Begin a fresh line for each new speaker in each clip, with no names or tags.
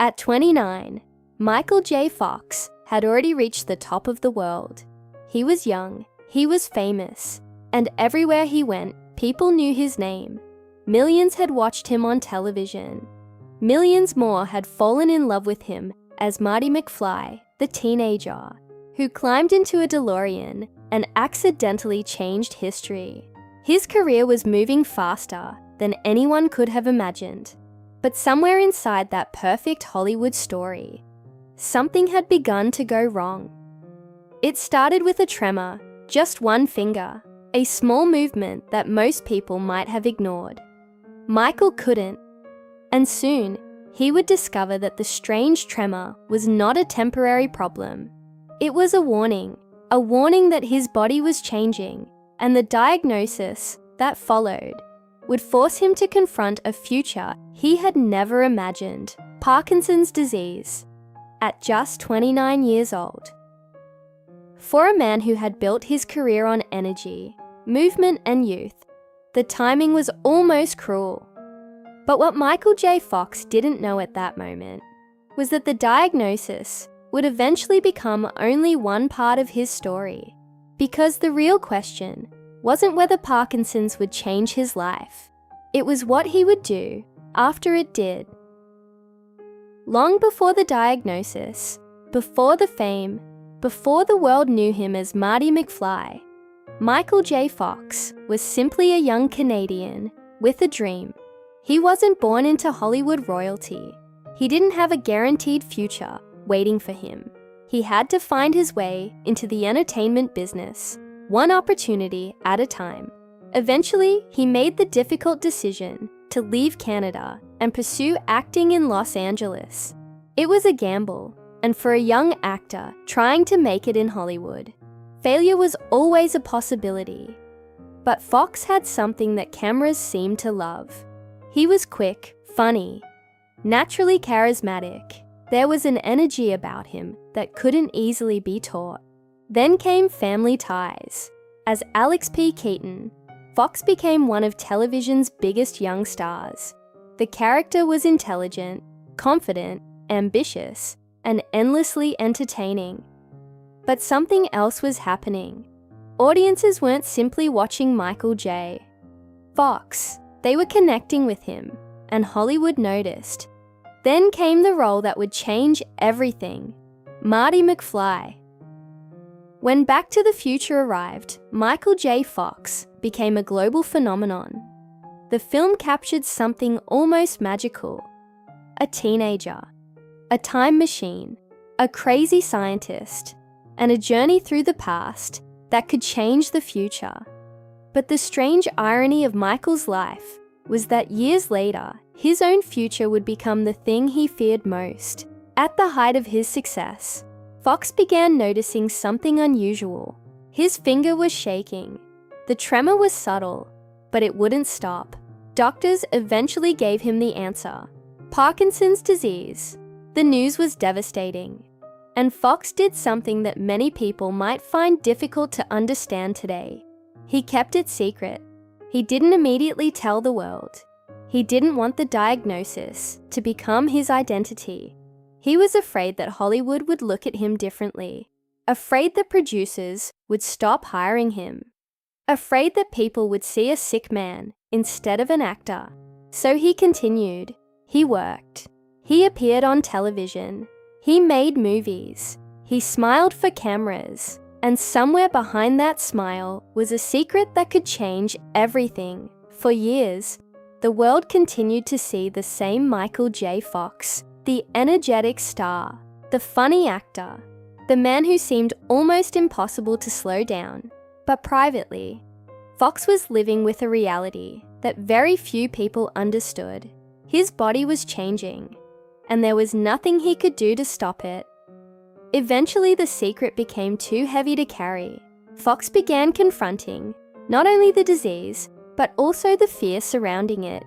At 29, Michael J. Fox had already reached the top of the world. He was young, he was famous, and everywhere he went, people knew his name. Millions had watched him on television. Millions more had fallen in love with him as Marty McFly, the teenager, who climbed into a DeLorean and accidentally changed history. His career was moving faster than anyone could have imagined. But somewhere inside that perfect Hollywood story, something had begun to go wrong. It started with a tremor, just one finger, a small movement that most people might have ignored. Michael couldn't, and soon he would discover that the strange tremor was not a temporary problem. It was a warning that his body was changing, and the diagnosis that followed would force him to confront a future he had never imagined: Parkinson's disease, at just 29 years old. For a man who had built his career on energy, movement, and youth, the timing was almost cruel. But what Michael J. Fox didn't know at that moment was that the diagnosis would eventually become only one part of his story, because the real question wasn't whether Parkinson's would change his life. It was what he would do after it did. Long before the diagnosis, before the fame, before the world knew him as Marty McFly, Michael J. Fox was simply a young Canadian with a dream. He wasn't born into Hollywood royalty. He didn't have a guaranteed future waiting for him. He had to find his way into the entertainment business, one opportunity at a time. Eventually, he made the difficult decision to leave Canada and pursue acting in Los Angeles. It was a gamble, and for a young actor trying to make it in Hollywood, failure was always a possibility. But Fox had something that cameras seemed to love. He was quick, funny, naturally charismatic. There was an energy about him that couldn't easily be taught. Then came Family Ties. As Alex P. Keaton, Fox became one of television's biggest young stars. The character was intelligent, confident, ambitious, and endlessly entertaining. But something else was happening. Audiences weren't simply watching Michael J. Fox. They were connecting with him, and Hollywood noticed. Then came the role that would change everything: Marty McFly. When Back to the Future arrived, Michael J. Fox became a global phenomenon. The film captured something almost magical: a teenager, a time machine, a crazy scientist, and a journey through the past that could change the future. But the strange irony of Michael's life was that years later, his own future would become the thing he feared most. At the height of his success, Fox began noticing something unusual. His finger was shaking. The tremor was subtle, but it wouldn't stop. Doctors eventually gave him the answer: Parkinson's disease. The news was devastating. And Fox did something that many people might find difficult to understand today. He kept it secret. He didn't immediately tell the world. He didn't want the diagnosis to become his identity. He was afraid that Hollywood would look at him differently, afraid that producers would stop hiring him, afraid that people would see a sick man instead of an actor. So he continued. He worked. He appeared on television. He made movies. He smiled for cameras. And somewhere behind that smile was a secret that could change everything. For years, the world continued to see the same Michael J. Fox, the energetic star, the funny actor, the man who seemed almost impossible to slow down. But privately, Fox was living with a reality that very few people understood. His body was changing, and there was nothing he could do to stop it. Eventually, the secret became too heavy to carry. Fox began confronting not only the disease, but also the fear surrounding it.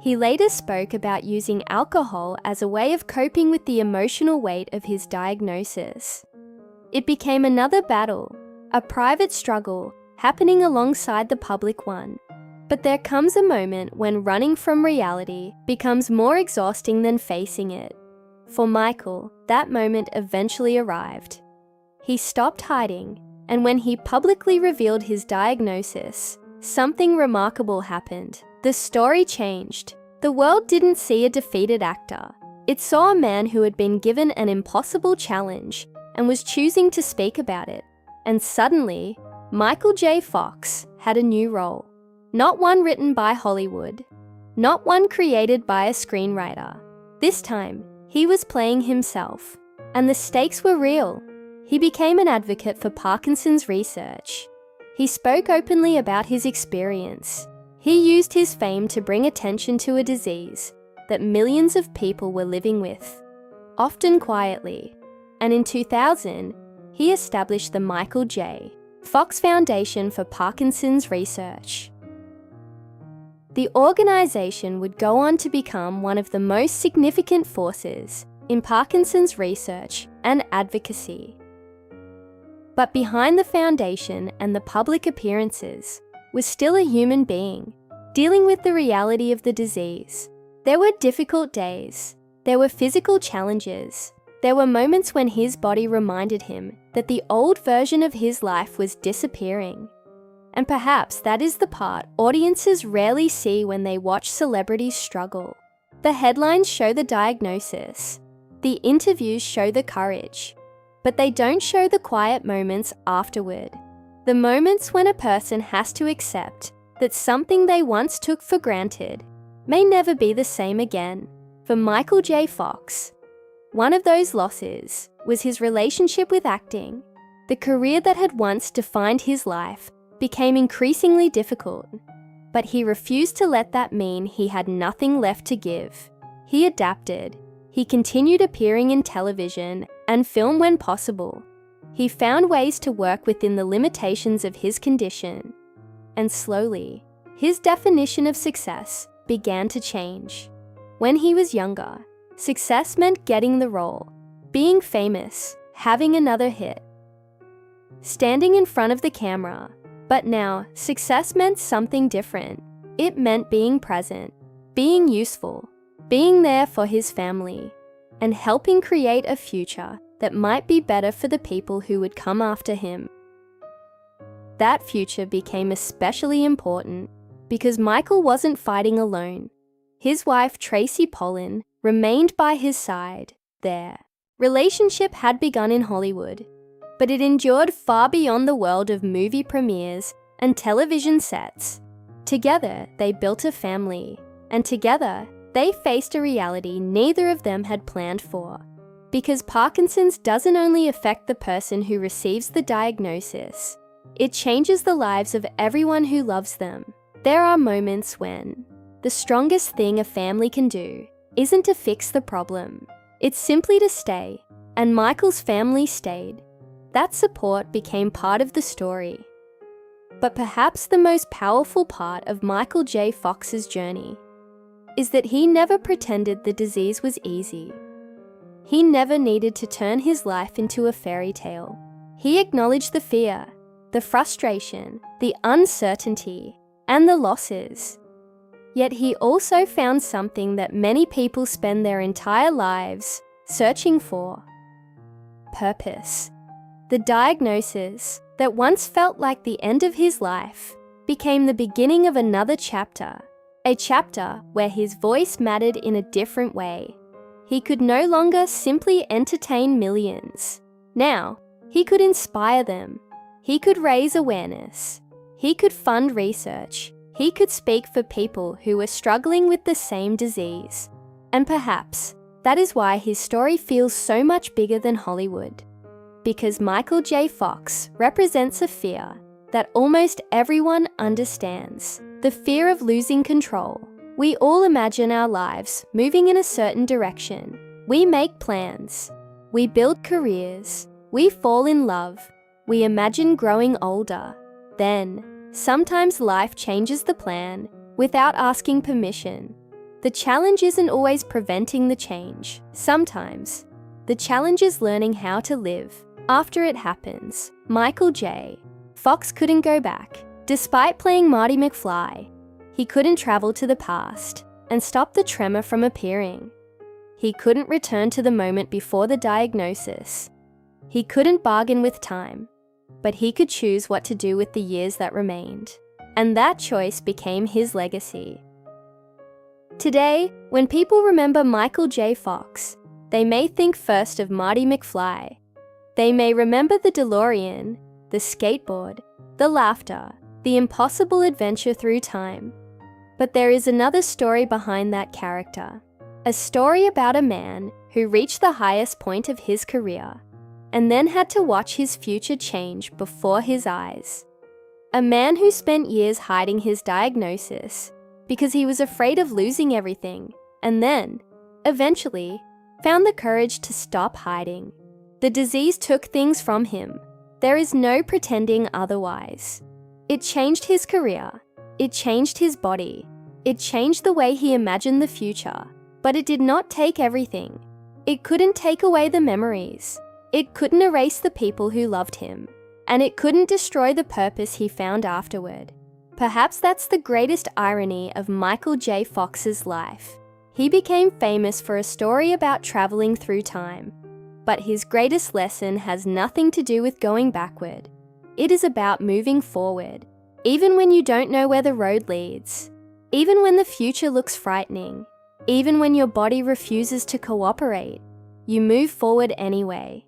He later spoke about using alcohol as a way of coping with the emotional weight of his diagnosis. It became another battle, a private struggle happening alongside the public one. But there comes a moment when running from reality becomes more exhausting than facing it. For Michael, that moment eventually arrived. He stopped hiding, and when he publicly revealed his diagnosis, something remarkable happened. The story changed. The world didn't see a defeated actor. It saw a man who had been given an impossible challenge and was choosing to speak about it. And suddenly, Michael J. Fox had a new role. Not one written by Hollywood. Not one created by a screenwriter. This time, he was playing himself. And the stakes were real. He became an advocate for Parkinson's research. He spoke openly about his experience. He used his fame to bring attention to a disease that millions of people were living with, often quietly. And in 2000, he established the Michael J. Fox Foundation for Parkinson's Research. The organization would go on to become one of the most significant forces in Parkinson's research and advocacy. But behind the foundation and the public appearances was still a human being, dealing with the reality of the disease. There were difficult days. There were physical challenges. There were moments when his body reminded him that the old version of his life was disappearing. And perhaps that is the part audiences rarely see when they watch celebrities struggle. The headlines show the diagnosis. The interviews show the courage. But they don't show the quiet moments afterward. The moments when a person has to accept that something they once took for granted may never be the same again. For Michael J. Fox, one of those losses was his relationship with acting. The career that had once defined his life became increasingly difficult, but he refused to let that mean he had nothing left to give. He adapted. He continued appearing in television and film when possible. He found ways to work within the limitations of his condition. And slowly, his definition of success began to change. When he was younger, success meant getting the role, being famous, having another hit, standing in front of the camera. But now, success meant something different. It meant being present, being useful, being there for his family, and helping create a future that might be better for the people who would come after him. That future became especially important because Michael wasn't fighting alone. His wife, Tracy Pollan, remained by his side. Their relationship had begun in Hollywood, but it endured far beyond the world of movie premieres and television sets. Together, they built a family, and together, they faced a reality neither of them had planned for. Because Parkinson's doesn't only affect the person who receives the diagnosis, it changes the lives of everyone who loves them. There are moments when the strongest thing a family can do isn't to fix the problem. It's simply to stay, and Michael's family stayed. That support became part of the story. But perhaps the most powerful part of Michael J. Fox's journey is that he never pretended the disease was easy. He never needed to turn his life into a fairy tale. He acknowledged the fear, the frustration, the uncertainty, and the losses. Yet he also found something that many people spend their entire lives searching for: purpose. The diagnosis that once felt like the end of his life became the beginning of another chapter, a chapter where his voice mattered in a different way. He could no longer simply entertain millions. Now, he could inspire them. He could raise awareness. He could fund research. He could speak for people who were struggling with the same disease. And perhaps that is why his story feels so much bigger than Hollywood. Because Michael J. Fox represents a fear that almost everyone understands: the fear of losing control. We all imagine our lives moving in a certain direction. We make plans. We build careers. We fall in love. We imagine growing older. Then, sometimes life changes the plan without asking permission. The challenge isn't always preventing the change. Sometimes, the challenge is learning how to live after it happens. Michael J. Fox couldn't go back. Despite playing Marty McFly, he couldn't travel to the past and stop the tremor from appearing. He couldn't return to the moment before the diagnosis. He couldn't bargain with time, but he could choose what to do with the years that remained. And that choice became his legacy. Today, when people remember Michael J. Fox, they may think first of Marty McFly. They may remember the DeLorean, the skateboard, the laughter, the impossible adventure through time. But there is another story behind that character. A story about a man who reached the highest point of his career and then had to watch his future change before his eyes. A man who spent years hiding his diagnosis because he was afraid of losing everything and then, eventually, found the courage to stop hiding. The disease took things from him. There is no pretending otherwise. It changed his career. It changed his body. It changed the way he imagined the future. But it did not take everything. It couldn't take away the memories. It couldn't erase the people who loved him. And it couldn't destroy the purpose he found afterward. Perhaps that's the greatest irony of Michael J. Fox's life. He became famous for a story about traveling through time. But his greatest lesson has nothing to do with going backward. It is about moving forward, even when you don't know where the road leads, even when the future looks frightening, even when your body refuses to cooperate, you move forward anyway.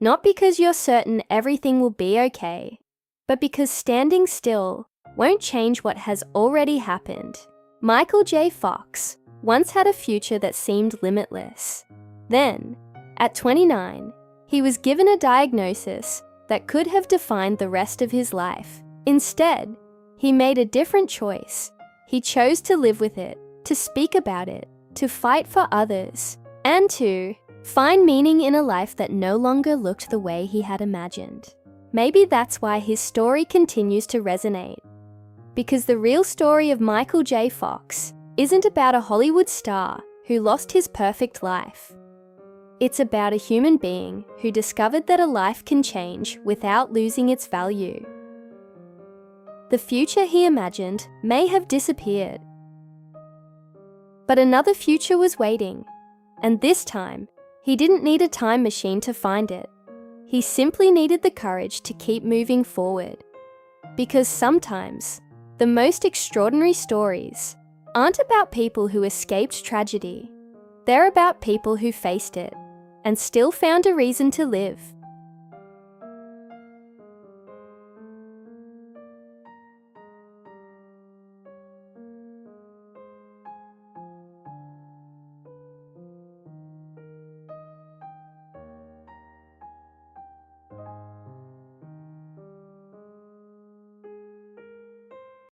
Not because you're certain everything will be okay, but because standing still won't change what has already happened. Michael J. Fox once had a future that seemed limitless. Then, at 29, he was given a diagnosis that could have defined the rest of his life. Instead, he made a different choice. He chose to live with it, to speak about it, to fight for others, and to find meaning in a life that no longer looked the way he had imagined. Maybe that's why his story continues to resonate. Because the real story of Michael J. Fox isn't about a Hollywood star who lost his perfect life. It's about a human being who discovered that a life can change without losing its value. The future he imagined may have disappeared, but another future was waiting, and this time, he didn't need a time machine to find it. He simply needed the courage to keep moving forward. Because sometimes, the most extraordinary stories aren't about people who escaped tragedy. They're about people who faced it and still found a reason to live.